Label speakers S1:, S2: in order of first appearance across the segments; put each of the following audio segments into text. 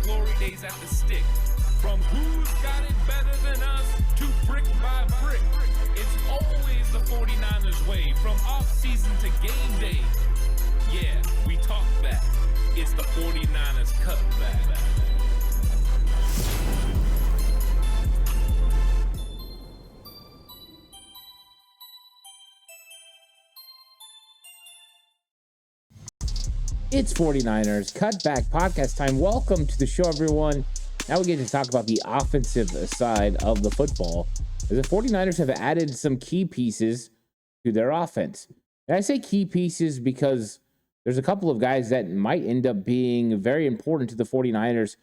S1: glory days at the stick. From who's got it better than us to brick by brick. It's always the 49ers way, from off-season to game day. Yeah, we talk back. It's the 49ers Cutback.
S2: It's 49ers Cutback podcast time. Welcome to the show, everyone. Now we get to talk about the offensive side of the football. The 49ers have added some key pieces to their offense. And I say key pieces because there's a couple of guys that might end up being very important to the 49ers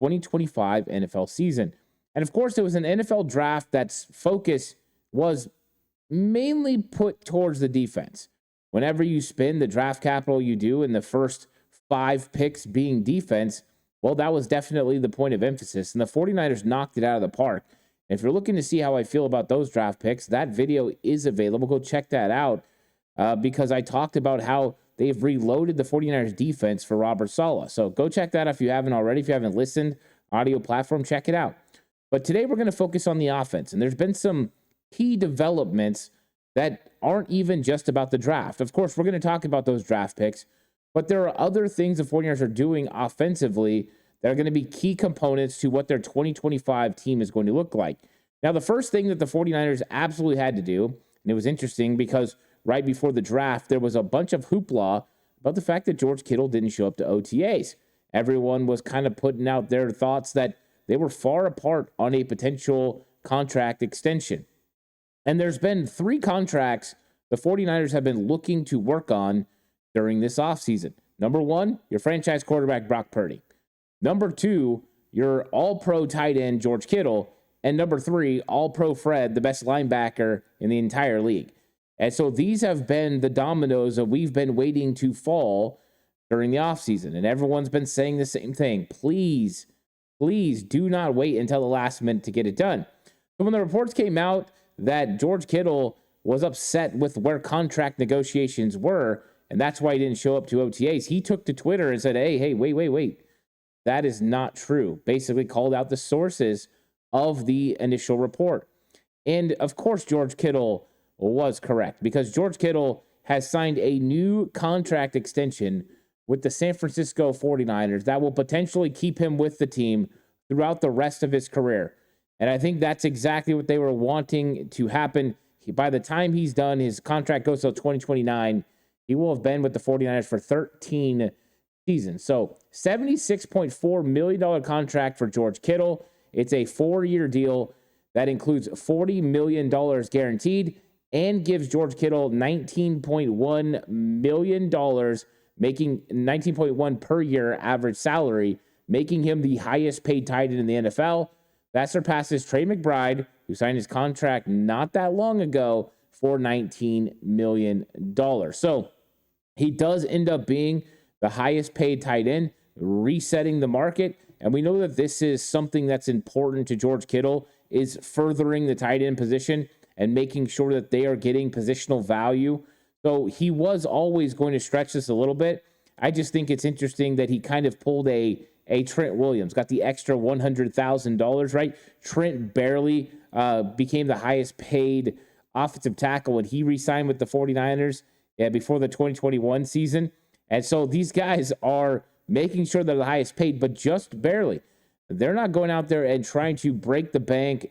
S2: 2025 NFL season. And of course, there was an NFL draft that's focus was mainly put towards the defense. Whenever you spend the draft capital you do in the first 5 picks being defense, well, that was definitely the point of emphasis. And the 49ers knocked it out of the park. And if you're looking to see how I feel about those draft picks, that video is available. Go check that out because I talked about how they've reloaded the 49ers defense for Robert Saleh. So go check that out if you haven't already. If you haven't listened, audio platform, check it out. But today we're going to focus on the offense. And there's been some key developments that aren't even just about the draft. Of course, we're going to talk about those draft picks, but there are other things the 49ers are doing offensively that are going to be key components to what their 2025 team is going to look like. Now, the first thing that the 49ers absolutely had to do, and it was interesting because right before the draft, there was a bunch of hoopla about the fact that George Kittle didn't show up to OTAs. Everyone was kind of putting out their thoughts that they were far apart on a potential contract extension. And there's been 3 contracts the 49ers have been looking to work on during this offseason. Number 1, your franchise quarterback, Brock Purdy. Number 2, your all-pro tight end, George Kittle. And number 3, all-pro Fred, the best linebacker in the entire league. And so these have been the dominoes that we've been waiting to fall during the offseason. And everyone's been saying the same thing. Please do not wait until the last minute to get it done. So when the reports came out that George Kittle was upset with where contract negotiations were, and that's why he didn't show up to OTAs, he took to Twitter and said, hey, wait. That is not true. Basically called out the sources of the initial report. And of course, George Kittle was correct because George Kittle has signed a new contract extension with the San Francisco 49ers that will potentially keep him with the team throughout the rest of his career. And I think that's exactly what they were wanting to happen. By the time he's done, his contract goes till 2029. He will have been with the 49ers for 13 seasons. So $76.4 million contract for George Kittle. It's a 4-year deal that includes $40 million guaranteed and gives George Kittle $19.1 million, making $19.1 per year average salary, making him the highest paid tight end in the NFL. That surpasses Trey McBride, who signed his contract not that long ago for $19 million. So he does end up being the highest paid tight end, resetting the market. And we know that this is something that's important to George Kittle, is furthering the tight end position and making sure that they are getting positional value. So he was always going to stretch this a little bit. I just think it's interesting that he kind of pulled a Trent Williams, got the extra $100,000, right? Trent barely became the highest paid offensive tackle when he re-signed with the 49ers before the 2021 season. And so these guys are making sure they're the highest paid, but just barely. They're not going out there and trying to break the bank,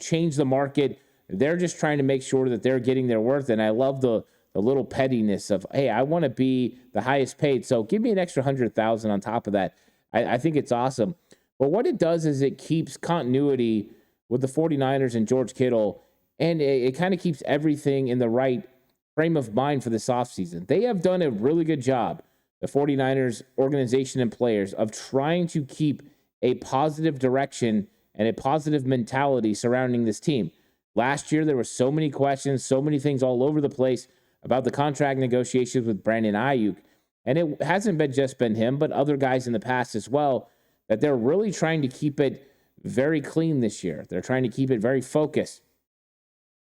S2: change the market. They're just trying to make sure that they're getting their worth. And I love the little pettiness of, hey, I want to be the highest paid, so give me an extra $100,000 on top of that. I think it's awesome. But what it does is it keeps continuity with the 49ers and George Kittle, and it kind of keeps everything in the right frame of mind for this offseason. They have done a really good job, the 49ers organization and players, of trying to keep a positive direction and a positive mentality surrounding this team. Last year, there were so many questions, so many things all over the place about the contract negotiations with Brandon Ayuk. And it hasn't just been him, but other guys in the past as well, that they're really trying to keep it very clean this year. They're trying to keep it very focused.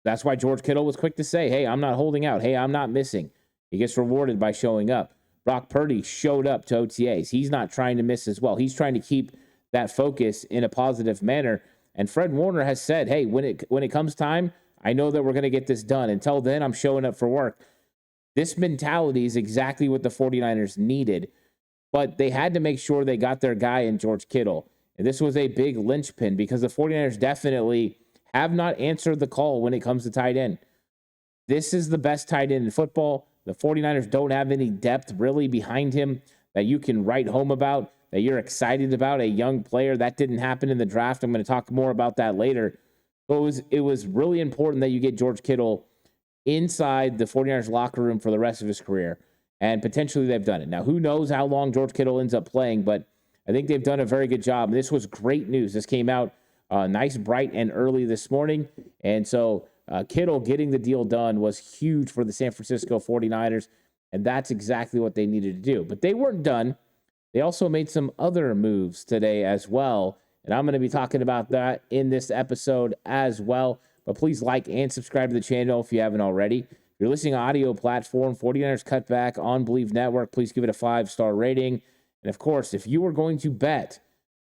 S2: That's why George Kittle was quick to say, hey, I'm not holding out. Hey, I'm not missing. He gets rewarded by showing up. Brock Purdy showed up to OTAs. He's not trying to miss as well. He's trying to keep that focus in a positive manner. And Fred Warner has said, hey, when it comes time, I know that we're going to get this done. Until then, I'm showing up for work. This mentality is exactly what the 49ers needed. But they had to make sure they got their guy in George Kittle. And this was a big linchpin because the 49ers definitely have not answered the call when it comes to tight end. This is the best tight end in football. The 49ers don't have any depth really behind him that you can write home about, that you're excited about, a young player. That didn't happen in the draft. I'm going to talk more about that later. But it was really important that you get George Kittle inside the 49ers locker room for the rest of his career. And potentially they've done it. Now, who knows how long George Kittle ends up playing, but I think they've done a very good job. This was great news. This came out nice, bright, and early this morning. And so Kittle getting the deal done was huge for the San Francisco 49ers, and that's exactly what they needed to do. But they weren't done. They also made some other moves today as well, and I'm going to be talking about that in this episode as well. But please like and subscribe to the channel if you haven't already. If you're listening to audio platform, 49ers Cutback on Believe Network, please give it a 5-star rating. And of course, if you are going to bet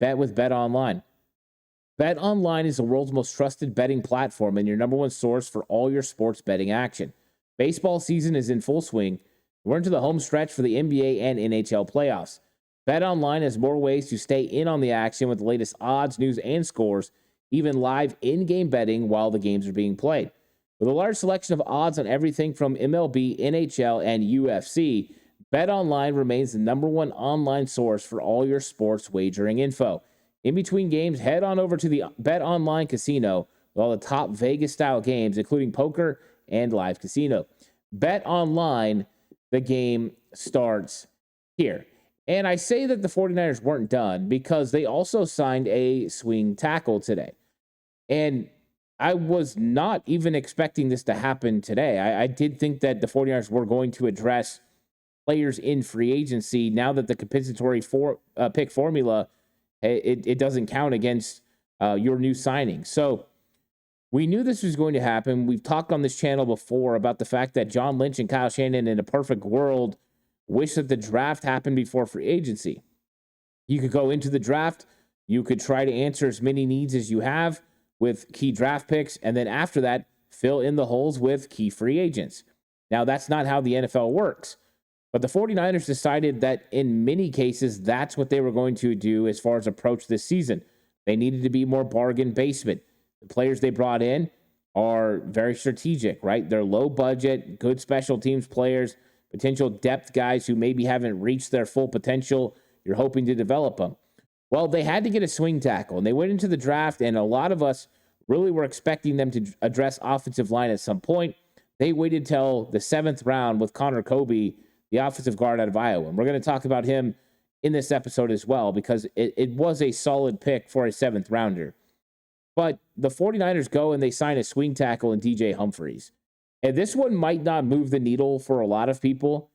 S2: with Bet Online. Bet Online is the world's most trusted betting platform and your number one source for all your sports betting action. Baseball season is in full swing. We're into the home stretch for the NBA and NHL playoffs. Bet Online has more ways to stay in on the action with the latest odds, news, and scores, even live in-game betting while the games are being played. With a large selection of odds on everything from MLB, NHL, and UFC, Bet Online remains the number one online source for all your sports wagering info. In between games, head on over to the Bet Online casino with all the top Vegas-style games, including poker and live casino. Bet Online, the game starts here. And I say that the 49ers weren't done because they also signed a swing tackle today. And I was not even expecting this to happen today. I did think that the 49ers were going to address players in free agency now that the compensatory pick formula, it doesn't count against your new signing. So we knew this was going to happen. We've talked on this channel before about the fact that John Lynch and Kyle Shanahan in a perfect world wish that the draft happened before free agency. You could go into the draft. You could try to answer as many needs as you have with key draft picks. And then after that, fill in the holes with key free agents. Now, that's not how the NFL works. But the 49ers decided that in many cases, that's what they were going to do as far as approach this season. They needed to be more bargain basement. The players they brought in are very strategic, right? They're low budget, good special teams players, potential depth guys who maybe haven't reached their full potential. You're hoping to develop them. Well, they had to get a swing tackle, and they went into the draft, and a lot of us really were expecting them to address offensive line at some point. They waited till the 7th round with Colby, the offensive guard out of Iowa. And we're going to talk about him in this episode as well because it was a solid pick for a 7th rounder. But the 49ers go and they sign a swing tackle in DJ Humphries. And this one might not move the needle for a lot of people,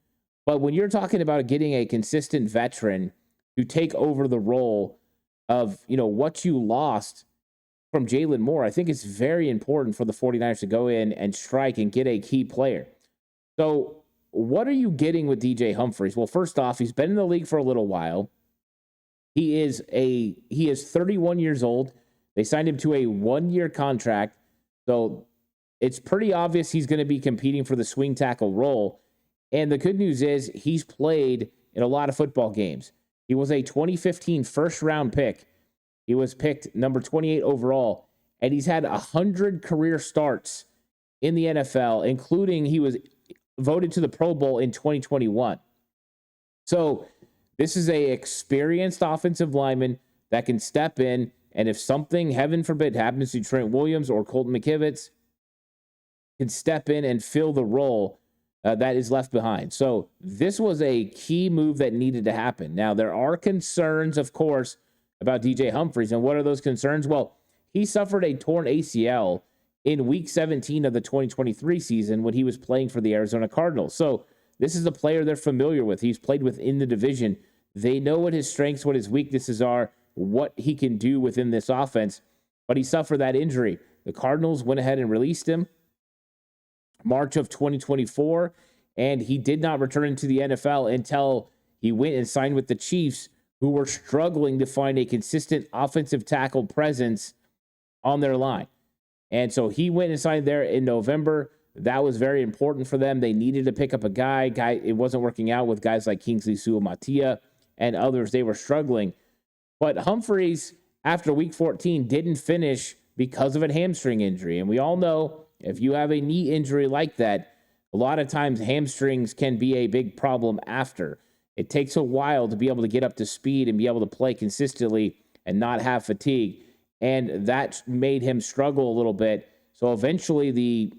S2: but when you're talking about getting a consistent veteran to take over the role of, what you lost from Jalen Moore, I think it's very important for the 49ers to go in and strike and get a key player. So what are you getting with DJ Humphries? Well, first off, he's been in the league for a little while. He is 31 years old. They signed him to a 1-year contract. So it's pretty obvious he's going to be competing for the swing tackle role. And the good news is he's played in a lot of football games. He was a 2015 first-round pick. He was picked number 28 overall. And he's had 100 career starts in the NFL, including he was voted to the Pro Bowl in 2021. So this is a experienced offensive lineman that can step in, and if something, heaven forbid, happens to Trent Williams or Colton McKivitz, can step in and fill the role that is left behind. So this was a key move that needed to happen. Now, there are concerns, of course, about DJ Humphries. And what are those concerns? Well, he suffered a torn ACL in week 17 of the 2023 season when he was playing for the Arizona Cardinals. So this is a player they're familiar with. He's played within the division. They know what his strengths, what his weaknesses are, what he can do within this offense. But he suffered that injury. The Cardinals went ahead and released him March of 2024. and he did not return to the NFL until he went and signed with the Chiefs, who were struggling to find a consistent offensive tackle presence on their line. And so he went and signed there in November. That was very important for them. They needed to pick up a guy. It wasn't working out with guys like Kingsley Suamatia and others. They were struggling. But Humphries, after week 14, didn't finish because of a hamstring injury. And we all know if you have a knee injury like that, a lot of times hamstrings can be a big problem after. It takes a while to be able to get up to speed and be able to play consistently and not have fatigue. And that made him struggle a little bit. So eventually the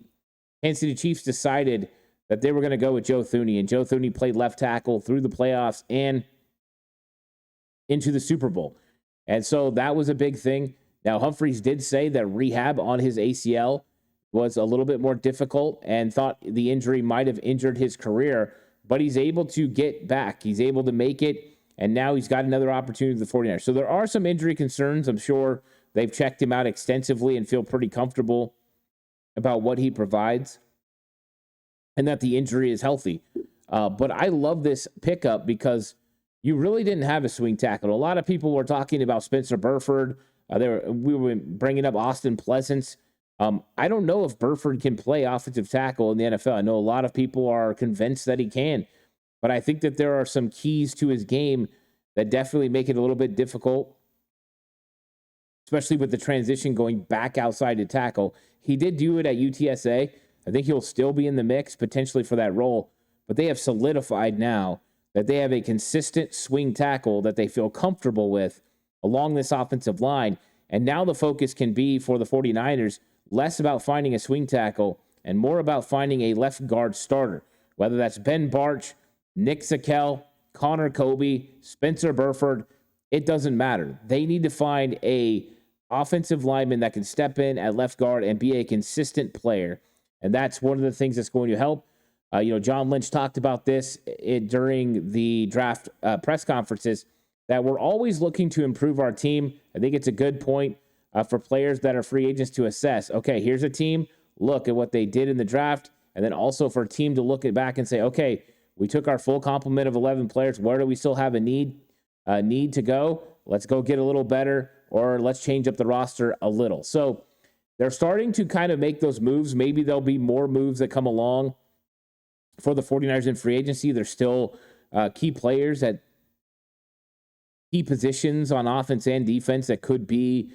S2: Kansas City Chiefs decided that they were going to go with Joe Thuney. And Joe Thuney played left tackle through the playoffs and into the Super Bowl. And so that was a big thing. Now, Humphries did say that rehab on his ACL was a little bit more difficult and thought the injury might have injured his career, but he's able to get back. He's able to make it, and now he's got another opportunity with the 49ers. So there are some injury concerns. I'm sure they've checked him out extensively and feel pretty comfortable about what he provides and that the injury is healthy. But I love this pickup because you really didn't have a swing tackle. A lot of people were talking about Spencer Burford. We were bringing up Austin Pleasance. I don't know if Burford can play offensive tackle in the NFL. I know a lot of people are convinced that he can, but I think that there are some keys to his game that definitely make it a little bit difficult, especially with the transition going back outside to tackle. He did do it at UTSA. I think he'll still be in the mix potentially for that role, but they have solidified now that they have a consistent swing tackle that they feel comfortable with along this offensive line. And now the focus can be for the 49ers less about finding a swing tackle and more about finding a left guard starter, whether that's Ben Barch, Nick Zakel, Connor Colby, Spencer Burford. It doesn't matter. They need to find a offensive lineman that can step in at left guard and be a consistent player. And that's one of the things that's going to help. John Lynch talked about this during the draft press conferences, that we're always looking to improve our team. I think it's a good point for players that are free agents to assess. Okay, here's a team. Look at what they did in the draft. And then also for a team to look at back and say, okay, we took our full complement of 11 players. Where do we still have a need to go? Let's go get a little better, or let's change up the roster a little. So they're starting to kind of make those moves. Maybe there'll be more moves that come along for the 49ers in free agency. There's still key players at key positions on offense and defense that could be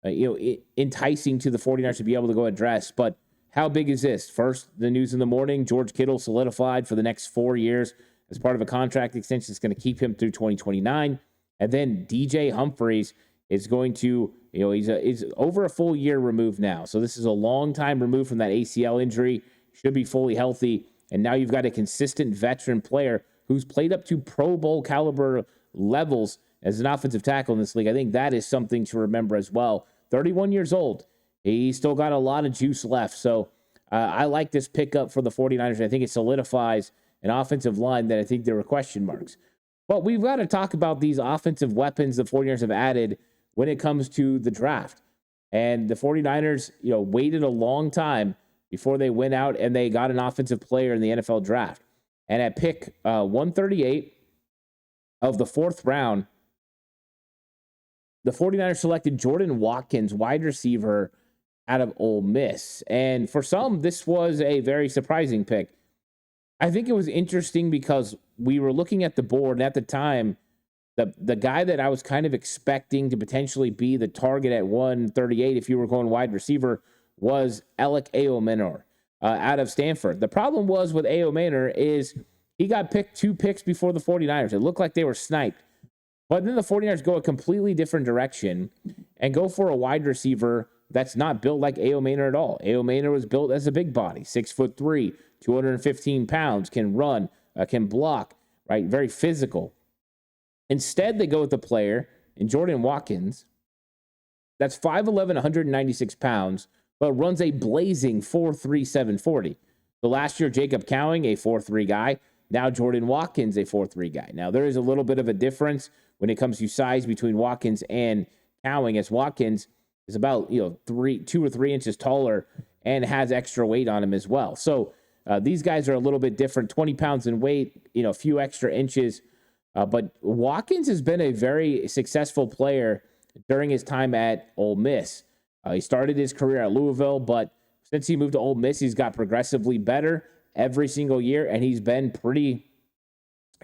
S2: enticing to the 49ers to be able to go address. But how big is this? First, the news in the morning, George Kittle solidified for the next 4 years as part of a contract extension that's going to keep him through 2029. And then DJ Humphries is going to, he's over a full year removed now. So this is a long time removed from that ACL injury, should be fully healthy. And now you've got a consistent veteran player who's played up to Pro Bowl caliber levels as an offensive tackle in this league. I think that is something to remember as well. 31 years old. He's still got a lot of juice left. So I like this pickup for the 49ers. I think it solidifies an offensive line that I think there were question marks. But we've got to talk about these offensive weapons the 49ers have added when it comes to the draft. And the 49ers, waited a long time before they went out and they got an offensive player in the NFL draft. And at pick 138 of the fourth round, the 49ers selected Jordan Watkins, wide receiver out of Ole Miss. And for some, this was a very surprising pick. I think it was interesting because we were looking at the board, and at the time, the guy that I was kind of expecting to potentially be the target at 138 if you were going wide receiver was Alec Aomenor out of Stanford. The problem was with Aomenor is he got picked 2 picks before the 49ers. It looked like they were sniped. But then the 49ers go a completely different direction and go for a wide receiver that's not built like Aomenor at all. Aomenor was built as a big body, 6'3", 215 pounds, can run, can block, right? Very physical. Instead, they go with the player in Jordan Watkins that's 5'11", 196 pounds, but runs a blazing 4'3", 740. So last year, Jacob Cowing, a 4'3" guy. Now Jordan Watkins, a 4'3" guy. Now, there is a little bit of a difference when it comes to size between Watkins and Cowing, as Watkins is about 2 or 3 inches taller and has extra weight on him as well. So These guys are a little bit different, 20 pounds in weight, a few extra inches. But Watkins has been a very successful player during his time at Ole Miss. He started his career at Louisville, but since he moved to Ole Miss, he's got progressively better every single year, and he's been pretty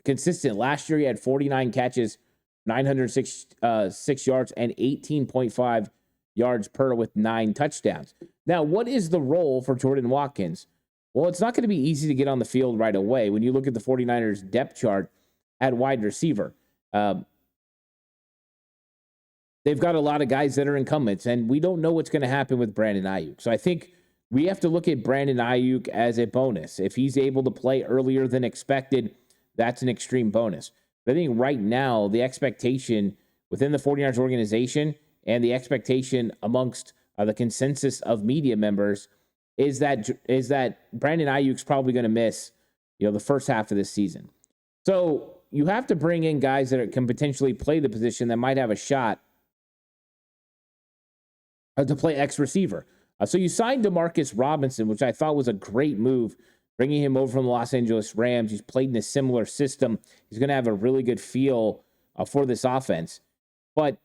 S2: consistent. Last year, he had 49 catches, 906 yards, and 18.5 yards per with 9 touchdowns. Now, what is the role for Jordan Watkins? Well, it's not going to be easy to get on the field right away. When you look at the 49ers depth chart at wide receiver, they've got a lot of guys that are incumbents, and we don't know what's going to happen with Brandon Ayuk. So I think we have to look at Brandon Ayuk as a bonus. If he's able to play earlier than expected, that's an extreme bonus. But I think right now, the expectation within the 49ers organization and the expectation amongst the consensus of media members is that Brandon Ayuk's probably going to miss, the first half of this season. So you have to bring in guys that can potentially play the position that might have a shot to play X receiver. So you signed Demarcus Robinson, which I thought was a great move, bringing him over from the Los Angeles Rams. He's played in a similar system. He's going to have a really good feel for this offense. But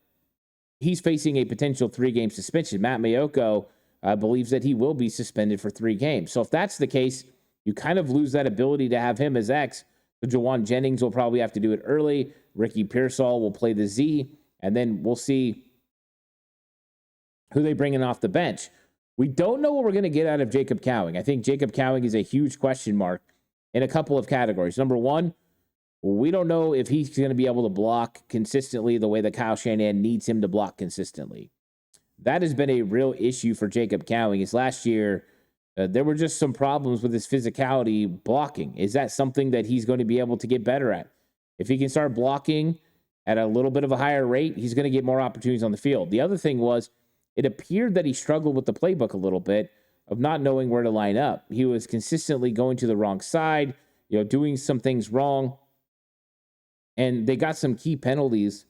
S2: he's facing a potential 3-game suspension. Matt Maiocco believes that he will be suspended for 3 games. So if that's the case, you kind of lose that ability to have him as X. So Jawan Jennings will probably have to do it early. Ricky Pearsall will play the Z, and then we'll see who they bring in off the bench. We don't know what we're going to get out of Jacob Cowing. I think Jacob Cowing is a huge question mark in a couple of categories. Number one, we don't know if he's going to be able to block consistently the way that Kyle Shanahan needs him to block consistently. That has been a real issue for Jacob Cowing. Last year, there were just some problems with his physicality blocking. Is that something that he's going to be able to get better at? If he can start blocking at a little bit of a higher rate, he's going to get more opportunities on the field. The other thing was, it appeared that he struggled with the playbook a little bit of not knowing where to line up. He was consistently going to the wrong side, doing some things wrong. And they got some key penalties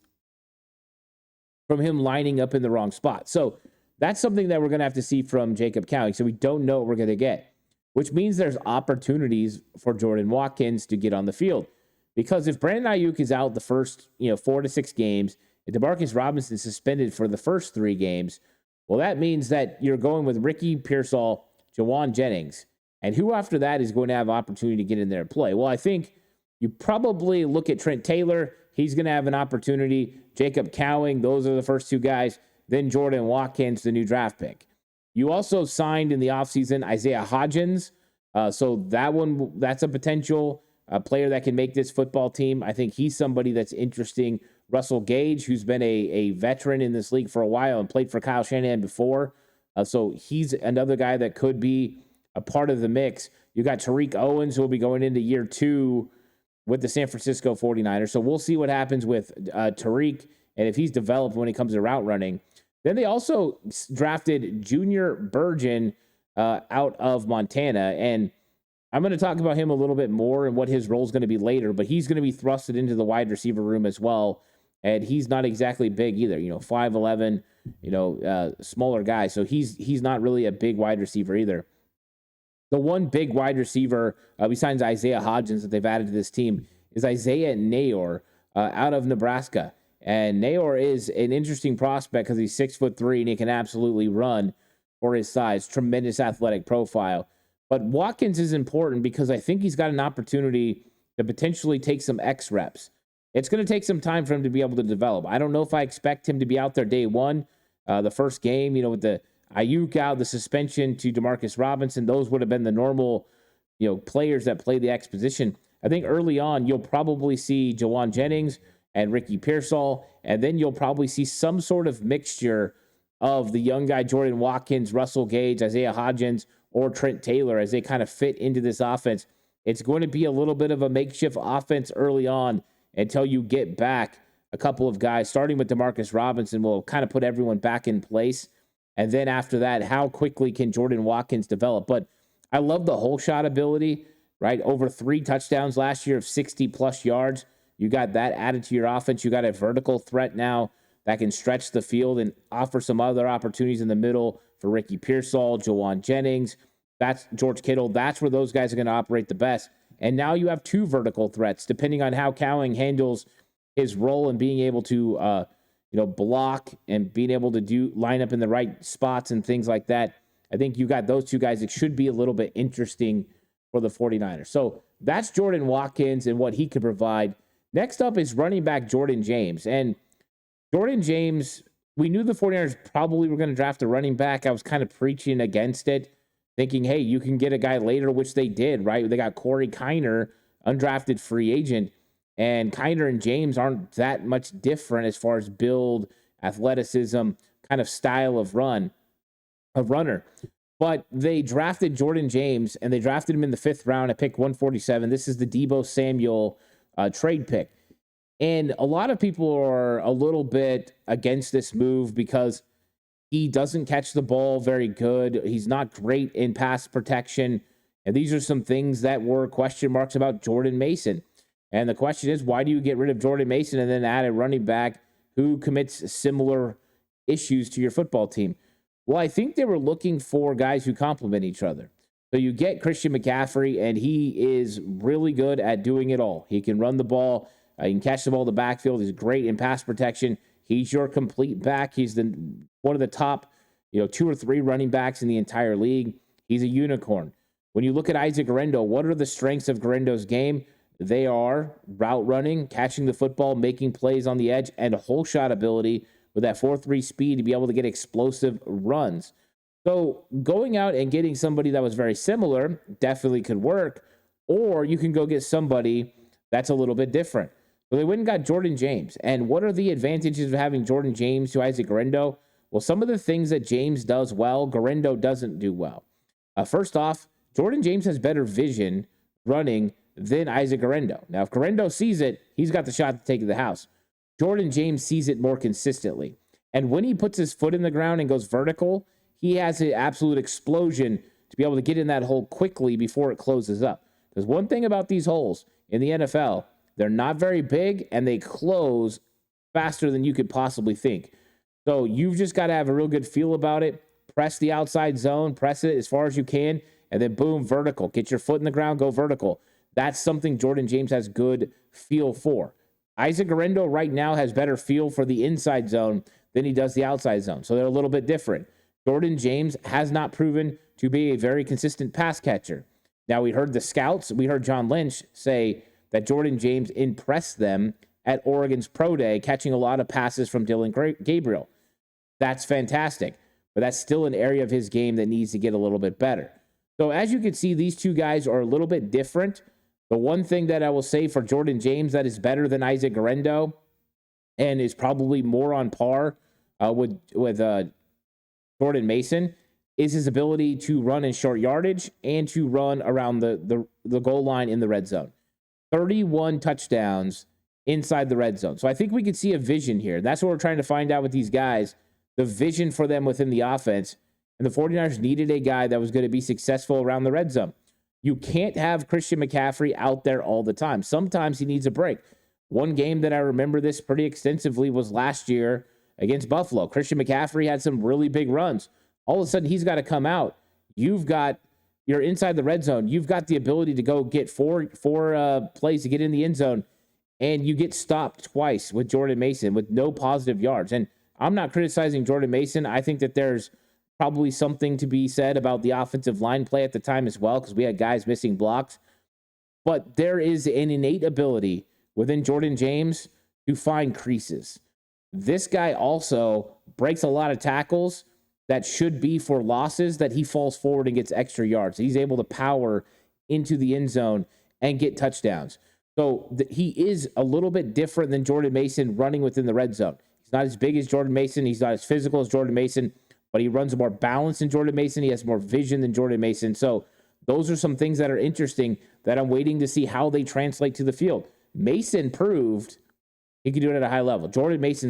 S2: from him lining up in the wrong spot. So that's something that we're going to have to see from Jacob Cowing. So we don't know what we're going to get, which means there's opportunities for Jordan Watkins to get on the field. Because if Brandon Ayuk is out the first, 4 to 6 games, if Demarcus Robinson is suspended for the first 3 games, well, that means that you're going with Ricky Pearsall, Jawan Jennings, and who after that is going to have opportunity to get in there and play? Well, I think you probably look at Trent Taylor. He's going to have an opportunity. Jacob Cowing, those are the first 2 guys. Then Jordan Watkins, the new draft pick. You also signed in the offseason Isaiah Hodgins. So that's a potential player that can make this football team. I think he's somebody that's interesting. Russell Gage, who's been a veteran in this league for a while and played for Kyle Shanahan before. So he's another guy that could be a part of the mix. You got Tariq Owens, who will be going into year 2 with the San Francisco 49ers. So we'll see what happens with Tariq and if he's developed when it comes to route running. Then they also drafted Junior Burgeon out of Montana. And I'm going to talk about him a little bit more and what his role is going to be later, but he's going to be thrusted into the wide receiver room as well. And he's not exactly big either, 5'11", smaller guy. So he's not really a big wide receiver either. The one big wide receiver besides Isaiah Hodgins that they've added to this team is Isaiah Nayor out of Nebraska. And Nayor is an interesting prospect because he's 6'3" and he can absolutely run for his size. Tremendous athletic profile. But Watkins is important because I think he's got an opportunity to potentially take some X reps. It's going to take some time for him to be able to develop. I don't know if I expect him to be out there day one. The first game, with the Ayuk out, the suspension to Demarcus Robinson, those would have been the normal, players that play the X position. I think early on, you'll probably see Jawan Jennings and Ricky Pearsall, and then you'll probably see some sort of mixture of the young guy, Jordan Watkins, Russell Gage, Isaiah Hodgins, or Trent Taylor as they kind of fit into this offense. It's going to be a little bit of a makeshift offense early on until you get back a couple of guys, starting with Demarcus Robinson, will kind of put everyone back in place. And then after that, how quickly can Jordan Watkins develop? But I love the whole shot ability, right? Over 3 touchdowns last year of 60-plus yards. You got that added to your offense. You got a vertical threat now that can stretch the field and offer some other opportunities in the middle for Ricky Pearsall, Jawan Jennings. That's George Kittle. That's where those guys are going to operate the best. And now you have two vertical threats, depending on how Cowling handles his role and being able to, block and being able to line up in the right spots and things like that. I think you got those two guys. It should be a little bit interesting for the 49ers. So that's Jordan Watkins and what he could provide. Next up is running back Jordan James. And Jordan James, we knew the 49ers probably were going to draft a running back. I was kind of preaching against it, thinking, hey, you can get a guy later, which they did, right? They got Corey Kiner, undrafted free agent. And Kiner and James aren't that much different as far as build, athleticism, kind of style of runner. But they drafted Jordan James, and they drafted him in the 5th round at pick 147. This is the Deebo Samuel trade pick. And a lot of people are a little bit against this move because he doesn't catch the ball very good. He's not great in pass protection. And these are some things that were question marks about Jordan Mason. And the question is, why do you get rid of Jordan Mason and then add a running back who commits similar issues to your football team? Well, I think they were looking for guys who complement each other. So you get Christian McCaffrey, and he is really good at doing it all. He can run the ball. He can catch the ball in the backfield. He's great in pass protection. He's your complete back. He's one of the top, 2 or 3 running backs in the entire league. He's a unicorn. When you look at Isaac Guerendo, what are the strengths of Guerendo's game? They are route running, catching the football, making plays on the edge, and a whole shot ability with that 4.3 speed to be able to get explosive runs. So going out and getting somebody that was very similar definitely could work, or you can go get somebody that's a little bit different. So they went and got Jordan James. And what are the advantages of having Jordan James to Isaac Guerendo? Well, some of the things that James does well, Guerendo doesn't do well. First off, Jordan James has better vision running than Isaac Guerendo. Now, if Guerendo sees it, he's got the shot to take it to the house. Jordan James sees it more consistently. And when he puts his foot in the ground and goes vertical, he has an absolute explosion to be able to get in that hole quickly before it closes up. Because one thing about these holes in the NFL, they're not very big and they close faster than you could possibly think. So you've just got to have a real good feel about it. Press the outside zone, press it as far as you can, and then boom, vertical. Get your foot in the ground, go vertical. That's something Jordan James has good feel for. Isaac Guerendo right now has better feel for the inside zone than he does the outside zone. So they're a little bit different. Jordan James has not proven to be a very consistent pass catcher. Now, we heard the scouts, we heard John Lynch say that Jordan James impressed them at Oregon's Pro Day, catching a lot of passes from Dylan Gabriel. That's fantastic, but that's still an area of his game that needs to get a little bit better. So as you can see, these two guys are a little bit different. The one thing that I will say for Jordan James that is better than Isaac Guerendo and is probably more on par with Jordan Mason is his ability to run in short yardage and to run around the goal line in the red zone. 31 touchdowns inside the red zone. So I think we could see a vision here. That's what we're trying to find out with these guys, the vision for them within the offense. And the 49ers needed a guy that was going to be successful around the red zone. You can't have Christian McCaffrey out there all the time. Sometimes he needs a break. One game that I remember this pretty extensively was last year against Buffalo. Christian McCaffrey had some really big runs. All of a sudden, he's got to come out. You're inside the red zone. You've got the ability to go get four plays to get in the end zone, and you get stopped twice with Jordan Mason with no positive yards. And I'm not criticizing Jordan Mason. I think that there's probably something to be said about the offensive line play at the time as well, because we had guys missing blocks. But there is an innate ability within Jordan James to find creases. This guy also breaks a lot of tackles that should be for losses that he falls forward and gets extra yards. He's able to power into the end zone and get touchdowns. So he is a little bit different than Jordan Mason running within the red zone. He's not as big as Jordan Mason. He's not as physical as Jordan Mason, but he runs more balance than Jordan Mason. He has more vision than Jordan Mason. So those are some things that are interesting that I'm waiting to see how they translate to the field. Mason proved he could do it at a high level. Jordan James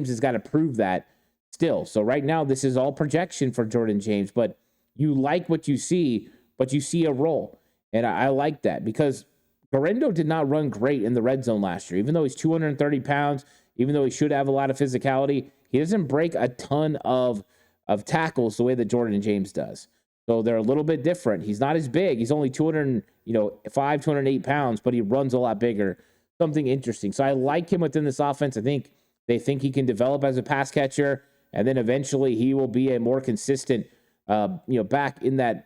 S2: has got to prove that still. So right now, this is all projection for Jordan James, but you like what you see, but you see a role. And I like that because Guerendo did not run great in the red zone last year. Even though he's 230 pounds, even though he should have a lot of physicality, he doesn't break a ton of of tackles the way that Jordan James does. So they're a little bit different. He's not as big. He's only 208 pounds, but he runs a lot bigger. Something interesting. So I like him within this offense. I think they think he can develop as a pass catcher, and then eventually he will be a more consistent, back in that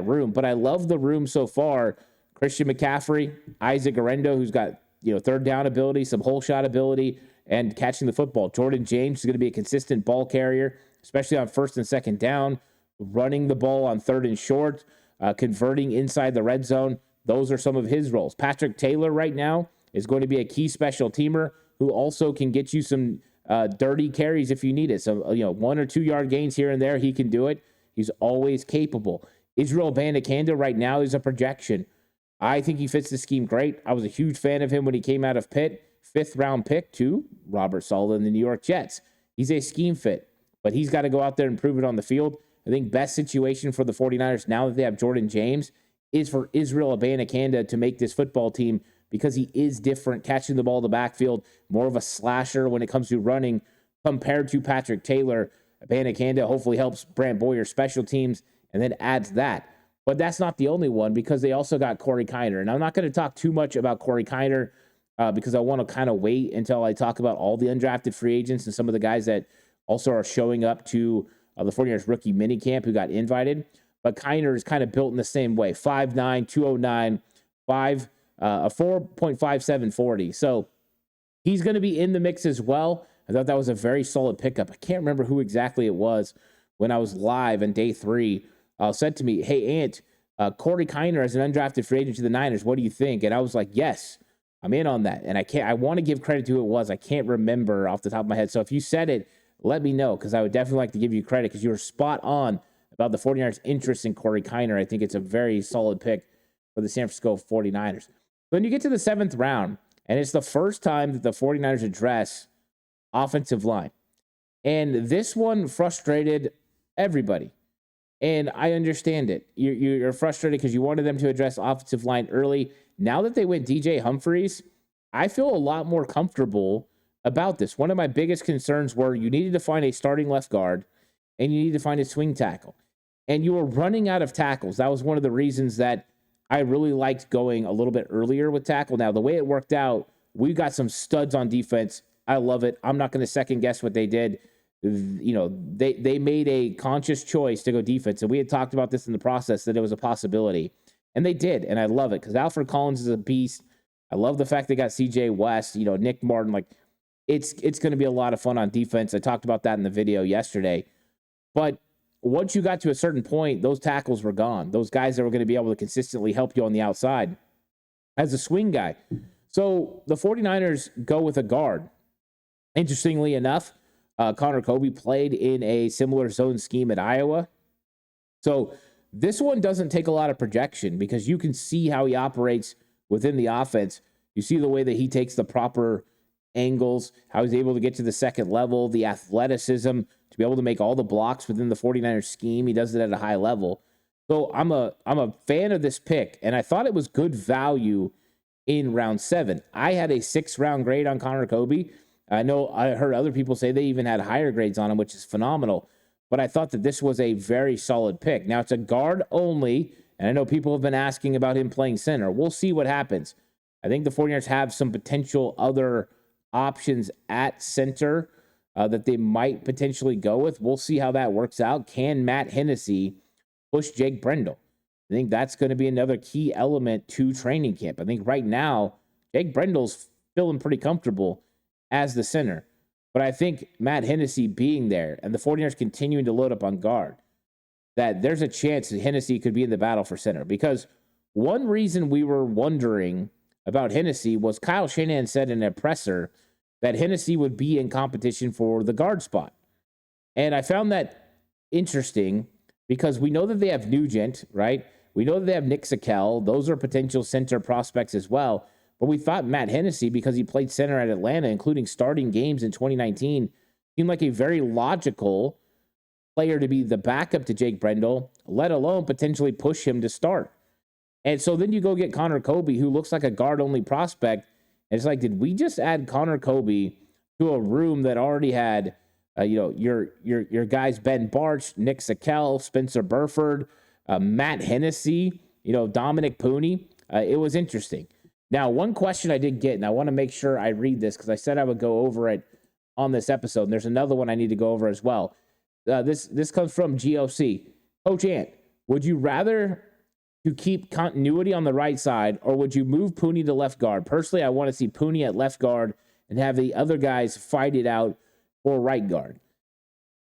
S2: room. But I love the room so far. Christian McCaffrey, Isaac Arendo, who's got third down ability, some hole shot ability, and catching the football. Jordan James is going to be a consistent ball carrier, especially on first and second down, running the ball on third and short, converting inside the red zone. Those are some of his roles. Patrick Taylor right now is going to be a key special teamer who also can get you some dirty carries if you need it. So, 1 or 2 yard gains here and there, he can do it. He's always capable. Israel Abanikanda right now is a projection. I think he fits the scheme great. I was a huge fan of him when he came out of Pitt. 5th round pick to Robert Saleh and the New York Jets. He's a scheme fit, but he's got to go out there and prove it on the field. I think best situation for the 49ers now that they have Jordan James is for Israel Abanikanda to make this football team, because he is different, catching the ball in the backfield, more of a slasher when it comes to running compared to Patrick Taylor. Abanikanda hopefully helps Brant Boyer's special teams and then adds that. But that's not the only one, because they also got Corey Kiner. And I'm not going to talk too much about Corey Kiner because I want to kind of wait until I talk about all the undrafted free agents and some of the guys that also are showing up to the 49ers rookie minicamp who got invited. But Kiner is kind of built in the same way. 5'9", 209, a 4.57 40. So he's going to be in the mix as well. I thought that was a very solid pickup. I can't remember who exactly it was when I was live on day 3. Said to me, "Hey, Ant, Corey Kiner as an undrafted free agent to the Niners. What do you think?" And I was like, "Yes, I'm in on that." And I want to give credit to who it was. I can't remember off the top of my head. So if you said it, let me know, because I would definitely like to give you credit, because you were spot on about the 49ers' interest in Corey Kiner. I think it's a very solid pick for the San Francisco 49ers. When you get to the 7th round, and it's the first time that the 49ers address offensive line. And this one frustrated everybody. And I understand it. You're frustrated because you wanted them to address offensive line early. Now that they went DJ Humphries, I feel a lot more comfortable about this. One of my biggest concerns were you needed to find a starting left guard and you needed to find a swing tackle. And you were running out of tackles. That was one of the reasons that I really liked going a little bit earlier with tackle. Now, the way it worked out, we got some studs on defense. I love it. I'm not going to second guess what they did. They made a conscious choice to go defense. And we had talked about this in the process, that it was a possibility. And they did. And I love it, because Alfred Collins is a beast. I love the fact they got CJ West, Nick Martin. Like, it's going to be a lot of fun on defense. I talked about that in the video yesterday. But once you got to a certain point, those tackles were gone. Those guys that were going to be able to consistently help you on the outside as a swing guy. So the 49ers go with a guard. Interestingly enough, Connor Colby played in a similar zone scheme at Iowa. So this one doesn't take a lot of projection, because you can see how he operates within the offense. You see the way that he takes the proper angles, how he's able to get to the second level, the athleticism to be able to make all the blocks within the 49ers scheme. He does it at a high level. So I'm a fan of this pick, and I thought it was good value in round 7. I had a 6th round grade on Connor Colby. I know I heard other people say they even had higher grades on him, which is phenomenal. But I thought that this was a very solid pick. Now, it's a guard only, and I know people have been asking about him playing center. We'll see what happens. I think the 49ers have some potential other options at center that they might potentially go with. We'll see how that works out. Can Matt Hennessy push Jake Brendel? I think that's going to be another key element to training camp. I think right now, Jake Brendel's feeling pretty comfortable as the center. But I think Matt Hennessy being there and the 49ers continuing to load up on guard, that there's a chance that Hennessy could be in the battle for center. Because one reason we were wondering about Hennessy was Kyle Shanahan said in a presser that Hennessy would be in competition for the guard spot. And I found that interesting, because we know that they have Nugent, right? We know that they have Nick Sakel. Those are potential center prospects as well. But we thought Matt Hennessy, because he played center at Atlanta, including starting games in 2019, seemed like a very logical player to be the backup to Jake Brendel, let alone potentially push him to start. And so then you go get Connor Colby, who looks like a guard-only prospect. And it's like, did we just add Connor Colby to a room that already had Your guys Ben Barch, Nick Sakel, Spencer Burford, Matt Hennessy, Dominic Pooney. It was interesting. Now, one question I did get, and I want to make sure I read this because I said I would go over it on this episode, and there's another one I need to go over as well. This comes from GOC. Coach Ant, would you rather to keep continuity on the right side, or would you move Pooney to left guard? Personally, I want to see Pooney at left guard and have the other guys fight it out for right guard.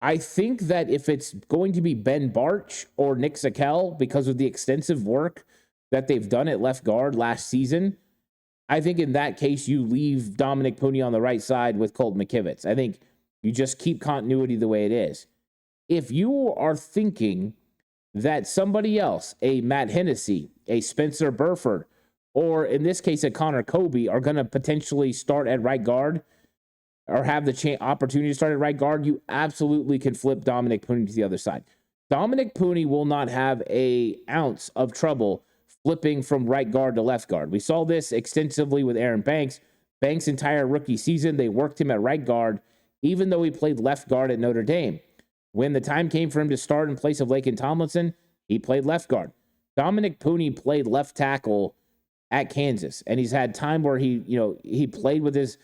S2: I think that if it's going to be Ben Barch or Nick Sakel, because of the extensive work that they've done at left guard last season, I think in that case, you leave Dominic Pooney on the right side with Colt McKivitz. I think you just keep continuity the way it is. If you are thinking that somebody else, a Matt Hennessy, a Spencer Burford, or in this case, a Connor Colby, are going to potentially start at right guard or have the opportunity to start at right guard, you absolutely can flip Dominic Pooney to the other side. Dominic Pooney will not have an ounce of trouble flipping from right guard to left guard. We saw this extensively with Aaron Banks. Banks' entire rookie season, they worked him at right guard, even though he played left guard at Notre Dame. When the time came for him to start in place of Laken Tomlinson, he played left guard. Dominic Pooney played left tackle at Kansas, and he's had time where he played with his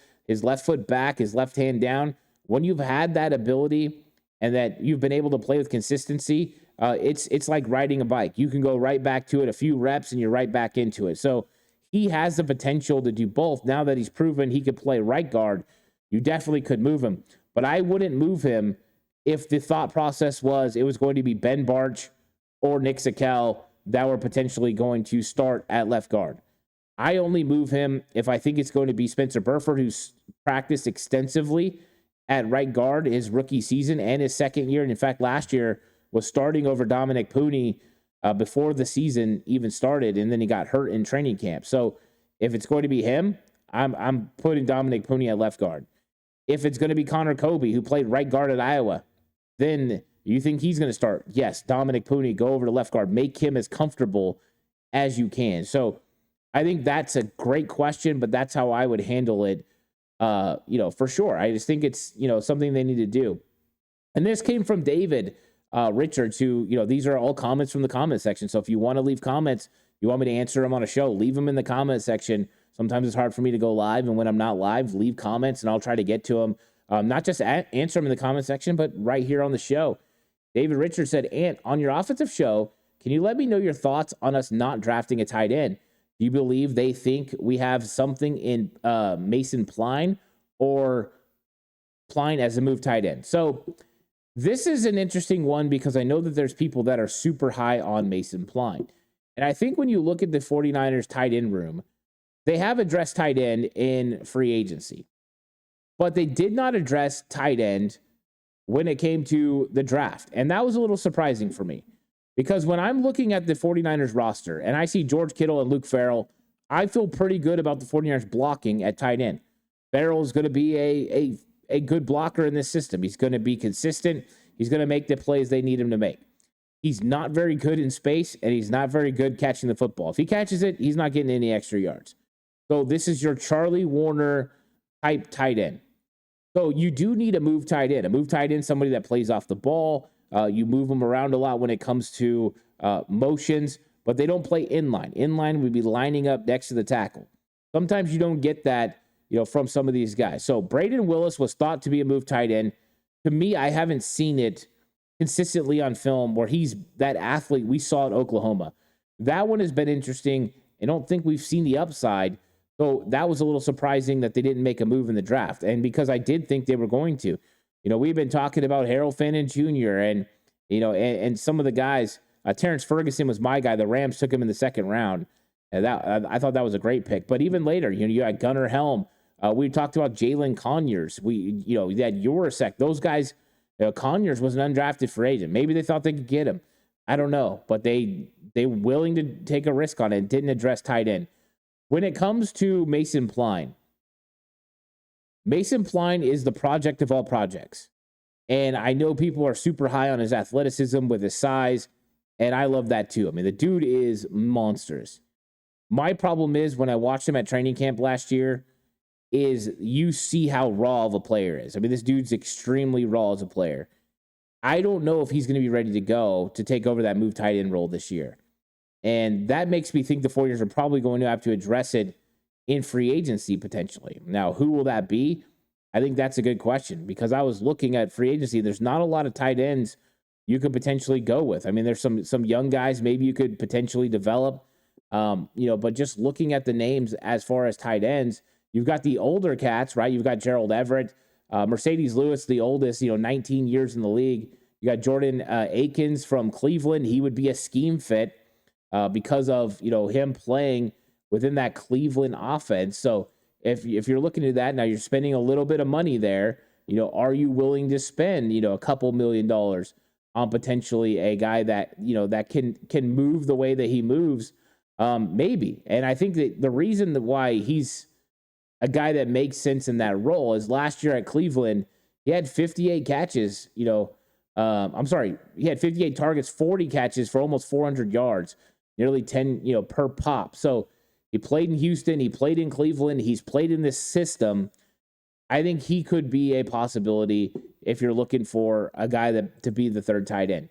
S2: left foot back, his left hand down. When you've had that ability and that you've been able to play with consistency, it's like riding a bike. You can go right back to it a few reps and you're right back into it. So he has the potential to do both. Now that he's proven he could play right guard, you definitely could move him. But I wouldn't move him if the thought process was it was going to be Ben Barch or Nick Sakel that were potentially going to start at left guard. I only move him if I think it's going to be Spencer Burford, who's practiced extensively at right guard his rookie season and his second year. And in fact, last year was starting over Dominic Pooney before the season even started, and then he got hurt in training camp. So if it's going to be him, I'm putting Dominic Pooney at left guard. If it's going to be Connor Colby, who played right guard at Iowa, then you think he's going to start? Yes, Dominic Pooney, go over to left guard. Make him as comfortable as you can. So I think that's a great question, but that's how I would handle it, for sure. I just think it's, something they need to do. And this came from David Richards, who, these are all comments from the comment section. So if you want to leave comments, you want me to answer them on a show, leave them in the comment section. Sometimes it's hard for me to go live, and when I'm not live, leave comments, and I'll try to get to them. Not just answer them in the comment section, but right here on the show. David Richards said, Ant, on your offensive show, can you let me know your thoughts on us not drafting a tight end? Do you believe they think we have something in Mason Pline or Pline as a move tight end? So this is an interesting one because I know that there's people that are super high on Mason Pline. And I think when you look at the 49ers tight end room, they have addressed tight end in free agency, but they did not address tight end when it came to the draft. And that was a little surprising for me because when I'm looking at the 49ers roster and I see George Kittle and Luke Farrell, I feel pretty good about the 49ers blocking at tight end. Farrell is going to be a good blocker in this system. He's going to be consistent. He's going to make the plays they need him to make. He's not very good in space, and he's not very good catching the football. If he catches it, he's not getting any extra yards. So this is your Charlie Warner type tight end. So you do need a move tight end. A move tight end, somebody that plays off the ball. You move them around a lot when it comes to motions, but they don't play inline. Inline would be lining up next to the tackle. Sometimes you don't get that, from some of these guys. So Braden Willis was thought to be a move tight end. To me, I haven't seen it consistently on film where he's that athlete we saw at Oklahoma. That one has been interesting. I don't think we've seen the upside. So that was a little surprising that they didn't make a move in the draft. And because I did think they were going to, we've been talking about Harold Fannin Jr. and some of the guys. Terrence Ferguson was my guy. The Rams took him in the second round. And I thought that was a great pick. But even later, you had Gunnar Helm. We talked about Jalen Conyers. We had Urasek. Those guys, Conyers was an undrafted free agent. Maybe they thought they could get him. I don't know. But they were willing to take a risk on it and didn't address tight end. When it comes to Mason Pline is the project of all projects. And I know people are super high on his athleticism with his size, and I love that too. I mean, the dude is monstrous. My problem is when I watched him at training camp last year, is you see how raw of a player is. I mean, this dude's extremely raw as a player. I don't know if he's going to be ready to go to take over that move tight end role this year. And that makes me think the 49ers are probably going to have to address it in free agency potentially. Now, who will that be? I think that's a good question because I was looking at free agency. There's not a lot of tight ends you could potentially go with. I mean, there's some young guys maybe you could potentially develop, but just looking at the names as far as tight ends, you've got the older cats, right? You've got Gerald Everett, Mercedes Lewis, the oldest, 19 years in the league. You got Jordan Akins from Cleveland. He would be a scheme fit because of, him playing within that Cleveland offense. So if you're looking at that, now you're spending a little bit of money there, are you willing to spend, a couple $1 million on potentially a guy that, that can move the way that he moves? Maybe. And I think that the reason that why he's a guy that makes sense in that role is last year at Cleveland, he had 58 catches, he had 58 targets, 40 catches for almost 400 yards, nearly 10, per pop. So he played in Houston, he played in Cleveland, he's played in this system. I think he could be a possibility if you're looking for a guy to be the third tight end.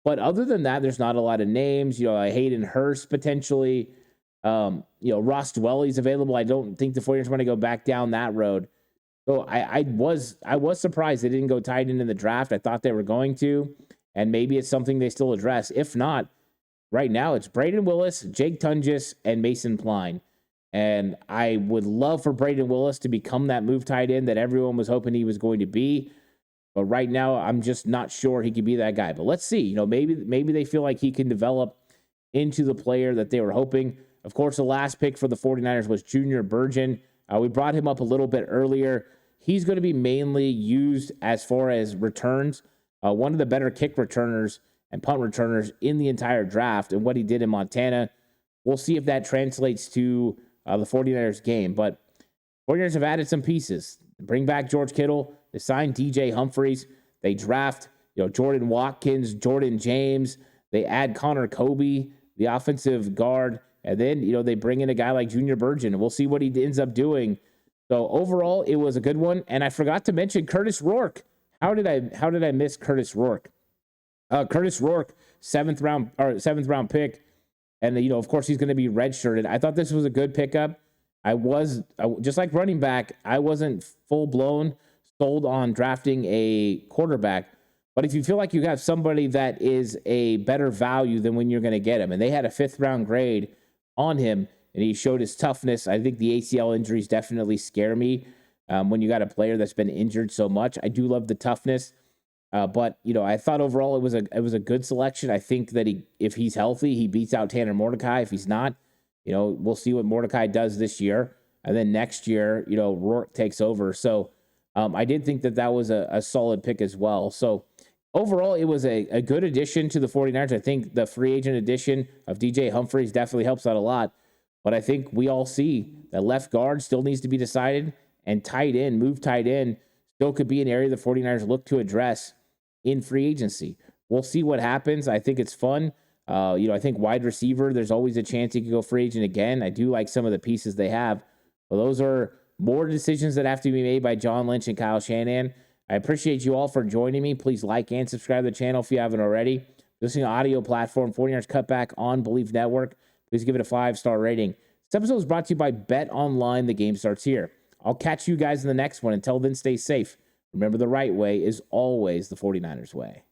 S2: But other than that, there's not a lot of names. Hayden Hurst potentially. Ross Dwelly's available. I don't think the 49ers want to go back down that road. So I was surprised they didn't go tight end in the draft. I thought they were going to, and maybe it's something they still address. If not, right now it's Braden Willis, Jake Tunges, and Mason Pline. And I would love for Braden Willis to become that move tight end that everyone was hoping he was going to be. But right now, I'm just not sure he could be that guy. But let's see. Maybe they feel like he can develop into the player that they were hoping. Of course, the last pick for the 49ers was Junior Burgeon. We brought him up a little bit earlier. He's going to be mainly used as far as returns. One of the better kick returners and punt returners in the entire draft, and what he did in Montana. We'll see if that translates to the 49ers game. But 49ers have added some pieces. Bring back George Kittle. They signed DJ Humphries. They draft Jordan Watkins, Jordan James. They add Connor Colby, the offensive guard. And then, they bring in a guy like Junior Burgeon, and we'll see what he ends up doing. So overall, it was a good one. And I forgot to mention Curtis Rourke. How did I miss Curtis Rourke? Curtis Rourke, seventh round pick. And of course he's going to be redshirted. I thought this was a good pickup. I just like running back. I wasn't full blown sold on drafting a quarterback. But if you feel like you have somebody that is a better value than when you're going to get him, and they had a 5th round grade on him, and he showed his toughness. I think the ACL injuries definitely scare me when you got a player that's been injured so much. I do love the toughness, but I thought overall it was a good selection. I think that if he's healthy, he beats out Tanner Mordecai. If he's not, we'll see what Mordecai does this year, and then next year, Rourke takes over. So I did think that was a solid pick as well. So overall, it was a good addition to the 49ers. I think the free agent addition of DJ Humphries definitely helps out a lot. But I think we all see that left guard still needs to be decided, and move tight end, still could be an area the 49ers look to address in free agency. We'll see what happens. I think it's fun. I think wide receiver, there's always a chance he could go free agent again. I do like some of the pieces they have. But those are more decisions that have to be made by John Lynch and Kyle Shanahan. I appreciate you all for joining me. Please like and subscribe to the channel if you haven't already. Listening to audio platform, 49ers Cutback on Believe Network. Please give it a 5-star rating. This episode is brought to you by Bet Online. The game starts here. I'll catch you guys in the next one. Until then, stay safe. Remember, the right way is always the 49ers way.